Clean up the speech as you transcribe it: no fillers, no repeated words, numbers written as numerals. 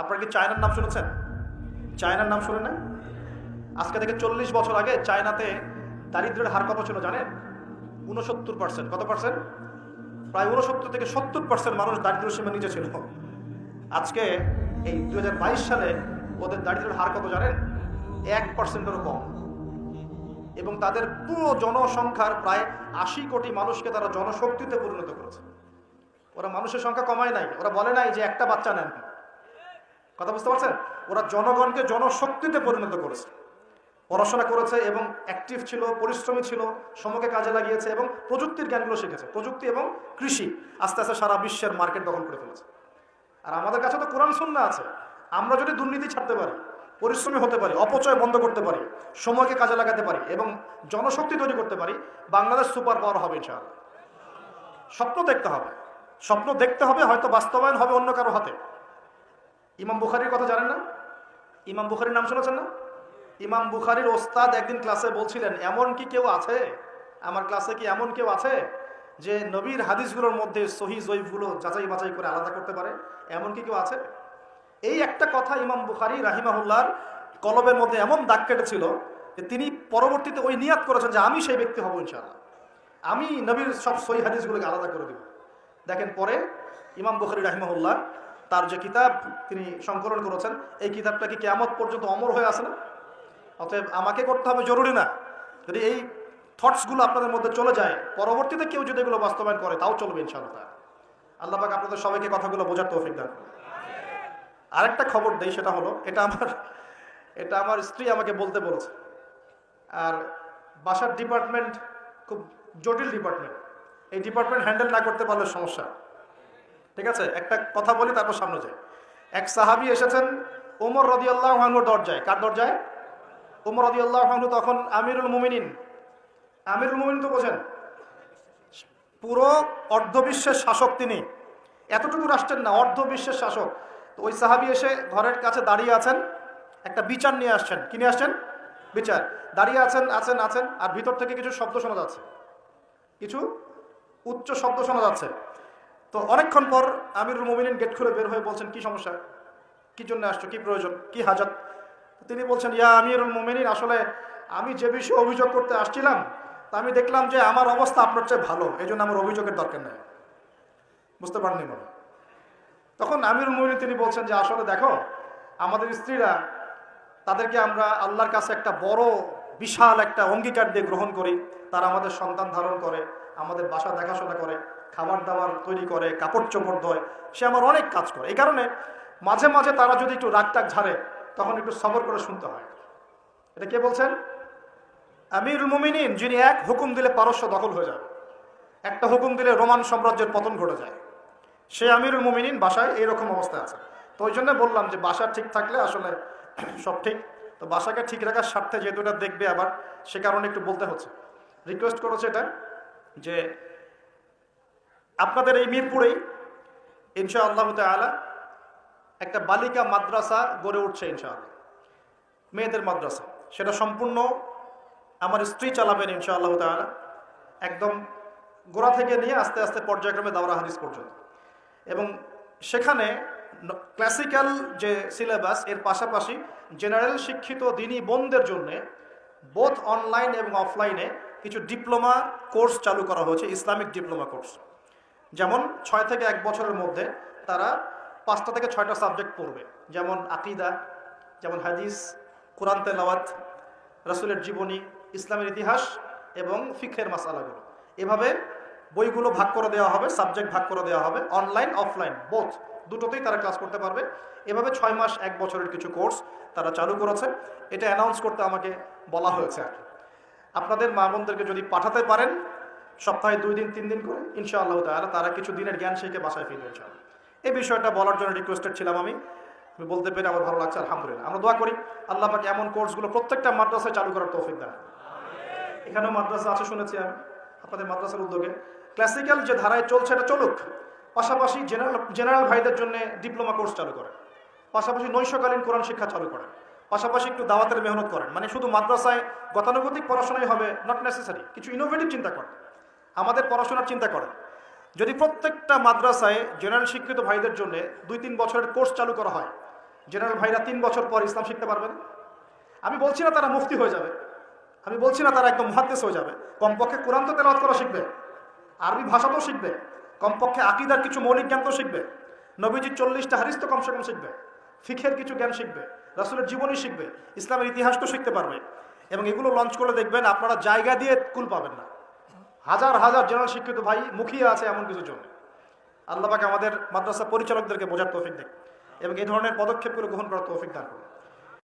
আপনারা কি চায়নার নাম শুনেছেন? চায়নার নাম শুনে না? আজকে থেকে 40 বছর আগে চায়নাতে দারিদ্র্যের হার কত ছিল জানেন? 69%। কত পার্সেন্ট? প্রায় 69 থেকে 70% মানুষ দারিদ্র্য সীমার নিচে ছিল। আজকে এই 2022 সালে ওদের দারিদ্র্যের হার কত জানেন? 1%-এরও কম। এবং তাদের পুরো জনসংখ্যার প্রায় 80 কোটি মানুষকে তারা জনশক্তিতে পরিণত করেছে। ওরা মানুষের সংখ্যা কমায় নাই, ওরা বলে নাই যে একটা বাচ্চা নেন। কথা বুঝতে পারছেন? ওরা জনগণকে জনশক্তিতে পরিণত করেছে। পড়াশোনা করেছে এবং অ্যাক্টিভ ছিল, পরিশ্রমী ছিল, সময়কে কাজে লাগিয়েছে এবং প্রযুক্তির জ্ঞানগুলো শিখেছে। প্রযুক্তি এবং কৃষি আস্তে আস্তে সারা বিশ্বের মার্কেট দখল করে ফেলেছে। আর আমাদের কাছে তো কোরআন সুন্নাহ আছে। আমরা যদি দুর্নীতি ছাড়তে পারি, পরিশ্রমী হতে পারি, অপচয় বন্ধ করতে পারি, সময়কে কাজে লাগাতে পারি এবং জনশক্তি তৈরি করতে পারি, বাংলাদেশ সুপার পাওয়ার হবে ইনশাআল্লাহ। স্বপ্ন দেখতে হবে, স্বপ্ন দেখতে হবে, হয়তো বাস্তবায়ন হবে অন্য কারো হাতে। ইমাম বুখারীর কথা জানেন না? ইমাম বুখারীর নাম শুনেছেন না? ইমাম বুখারীর ওস্তাদ একদিন ক্লাসে বলছিলেন, এমন কি কেউ আছে আমার ক্লাসে, কি এমন কেউ আছে যে নবীর হাদিসগুলোর মধ্যে সহিহ জয়ীফগুলো যাচাই বাছাই করে আলাদা করতে পারে? এমন কি কেউ আছে? এই একটা কথা ইমাম বুখারী রাহিমাহুল্লাহর কলবের মধ্যে এমন দাগ কেটেছিল যে তিনি পরবর্তীতে ওই নিয়াত করেছেন যে আমি সেই ব্যক্তি হব ইনশাআল্লাহ, আমি নবীর সব সহিহ হাদিসগুলোকে আলাদা করে দেব। দেখেন পরে ইমাম বুখারী রাহিমাহুল্লাহ তার যে কিতাব তিনি সংকলন করেছেন, এই কিতাবটা কি কিয়ামত পর্যন্ত অমর হয়ে আছে না? অতএব আমাকে করতে হবে জরুরি না, যদি এই থটসগুলো আপনাদের মধ্যে চলে যায়, পরবর্তীতে কেউ যদি এগুলো বাস্তবায়ন করে তাও চলবে ইনশাআল্লাহ। আল্লাহ পাক আপনাদের সবাইকে কথাগুলো বোঝার তৌফিক দান করুন। আরেকটা খবর দেই, সেটা হলো এটা আমার স্ত্রী আমাকে বলতে বলেছে। আর বাসার ডিপার্টমেন্ট খুব জটিল ডিপার্টমেন্ট, এই ডিপার্টমেন্ট হ্যান্ডেল না করতে পারলে সমস্যা। ঠিক আছে, একটা কথা বলি তারপর সামনে যাই। এক সাহাবী এসেছেন ওমর রাদিয়াল্লাহু আনহুর দরজায়। কার দরজায়? ওমর রাদিয়াল্লাহু আনহু তখন আমিরুল মুমিনিন। আমিরুল মুমিনিন তো বোঝেন, পুরো অর্ধবিশ্বের শাসক তিনি। এতটুকু রাষ্ট্রের না, অর্ধবিশ্বের শাসক। তো ওই সাহাবী এসে ঘরের কাছে দাঁড়িয়ে আছেন, একটা বিচার নিয়ে আসছেন। কি নিয়ে আসছেন? বিচার। দাঁড়িয়ে আছেন আছেন আছেন আর ভিতর থেকে কিছু শব্দ শোনা যাচ্ছে, কিছু উচ্চ শব্দ শোনা যাচ্ছে। তো অনেকক্ষণ পর আমিরুল মুমিনিন গেট খুলে বের হয়ে বলছেন, কি সমস্যা, কি জন্য আসছো, কি প্রয়োজন, কি হাজত? তিনি বলছেন, ইয়া আমিরুল মুমিনিন, আসলে আমি যে বিষয়ে অভিযোগ করতে আসছিলাম, তা আমি দেখলাম যে আমার অবস্থা আপনার চেয়ে ভালো, এই জন্য আমার অভিযোগের দরকার নেই। বুঝতে পারেননি মনে? তখন আমিরুল মুমিনিন তিনি বলছেন যে আসলে দেখো, আমাদের স্ত্রীরা, তাদেরকে আমরা আল্লাহর কাছে একটা বড় বিশাল একটা অঙ্গীকার দিয়ে গ্রহণ করি। তারা আমাদের সন্তান ধারণ করে, আমাদের বাসা দেখাশোনা করে, খাবার দাবার তৈরি করে, কাপড় চোপড় ধোয়, সে আমার অনেক কাজ করে। এই কারণে মাঝে মাঝে তারা যদি একটু রাগ টাগ ঝাড়ে, তখন একটু সবর করে শুনতে হয়। এটা কে বলছেন? আমিরুল মুমিনিন, যিনি এক হুকুম দিলে পারস্য দখল হয়ে যায়, একটা হুকুম দিলে রোমান সাম্রাজ্যের পতন ঘটে যায়, সে আমিরুল মুমিনিন বাসায় এইরকম অবস্থায় আছে। তো ওই জন্য বললাম যে বাসা ঠিক থাকলে আসলে সব ঠিক। তো বাসাকে ঠিক রাখার স্বার্থে যেহেতু এটা দেখবে আবার, সে কারণে একটু বলতে হচ্ছে। রিকোয়েস্ট করেছে এটা যে আপনাদের এই মিরপুরেই ইনশাআল্লাহ তাআলা একটা বালিকা মাদ্রাসা গড়ে উঠছে ইনশাআল্লাহ, মেয়েদের মাদ্রাসা। সেটা সম্পূর্ণ আমার স্ত্রী চালাবেন ইনশাআল্লাহ তাআলা, একদম গোড়া থেকে নিয়ে আস্তে আস্তে পর্যায়ক্রমে দাওরা হাদিস পর্যন্ত। এবং সেখানে ক্লাসিক্যাল যে সিলেবাস, এর পাশাপাশি জেনারেল শিক্ষিত দিনী বোনদের জন্যে বোথ অনলাইন এবং অফলাইনে কিছু ডিপ্লোমা কোর্স চালু করা হয়েছে, ইসলামিক ডিপ্লোমা কোর্স। যেমন 6 থেকে 1 বছরের মধ্যে তারা 5টা থেকে 6টা সাবজেক্ট পড়বে, যেমন আকিদা, যেমন হাদিস, কোরআন তেলাওয়াত, রাসূলের জীবনী, ইসলামের ইতিহাস এবং ফিকহের মাসালাগুলো। এভাবে বইগুলো ভাগ করে দেওয়া হবে, সাবজেক্ট ভাগ করে দেওয়া হবে, অনলাইন অফলাইন বোথ, দুটোতেই তারা ক্লাস করতে পারবে। এভাবে 6 মাস 1 বছরের কিছু কোর্স তারা চালু করেছে। এটা অ্যানাউন্স করতে আমাকে বলা হয়েছে আর কি। আপনাদের মা বোনদেরকে যদি পাঠাতে পারেন সপ্তাহে 2 দিন 3 দিন করে, ইনশাআল্লাহ তাআলা তারা কিছু দিনের জ্ঞান শিখে বাসায় ফিরবে ইনশাআল্লাহ। এই বিষয়টা বলার জন্য রিকোয়েস্টেড ছিলাম আমি বলতে পেরে আমার ভালো লাগছে, আলহামদুলিল্লাহ। আমরা দোয়া করি আল্লাহ পাক এমন কোর্সগুলো প্রত্যেকটা মাদ্রাসায় চালু করার তৌফিক দেন। এখানেও মাদ্রাসা আছে শুনেছি আমি, আপনাদের মাদ্রাসার উদ্যোগে ক্লাসিক্যাল যে ধারায় চলছে এটা চলুক, পাশাপাশি জেনারেল ভাইদের জন্য ডিপ্লোমা কোর্স চালু করে, পাশাপাশি নৈশকালীন কোরআন শিক্ষা চালু করেন, পাশাপাশি একটু দাওয়াতের মেহনত করেন। মানে শুধু মাদ্রাসায় গতানুগতিক পড়াশোনাই হবে, নট নেসেসারি, কিছু ইনোভেটিভ চিন্তা করেন, আমাদের পড়াশোনার চিন্তা করেন। যদি প্রত্যেকটা মাদ্রাসায় জেনারেল শিক্ষিত ভাইদের জন্য 2-3 বছরের কোর্স চালু করা হয়, জেনারেল ভাইরা 3 বছর পর ইসলাম শিখতে পারবেন? আমি বলছি না তারা মুফতি হয়ে যাবে, আমি বলছি না তারা একদম মুহাদ্দিস হয়ে যাবে, কমপক্ষে কোরআন তো তেলাওয়াত করা শিখবে, আরবি ভাষা তো শিখবে, কমপক্ষে আকীদার কিছু মৌলিক জ্ঞান তো শিখবে, নবীজির 40টা হাদিস তো কমসে কম শিখবে, ফিকহের কিছু জ্ঞান শিখবে, রাসূলের জীবনী শিখবে, ইসলামের ইতিহাস তো শিখতে পারবে। এবং এগুলো লঞ্চ করলে দেখবেন আপনারা জায়গা দিয়ে কুল পাবেন না। হাজার হাজার জেনারেল শিক্ষিত ভাই মুখিয়ে আছে এমন কিছু জন্য। আল্লাহ পাক আমাদের মাদ্রাসা পরিচালকদেরকে বোঝার তৌফিক দেন এবং এই ধরনের পদক্ষেপগুলো গ্রহণ করার তৌফিক দান করুন।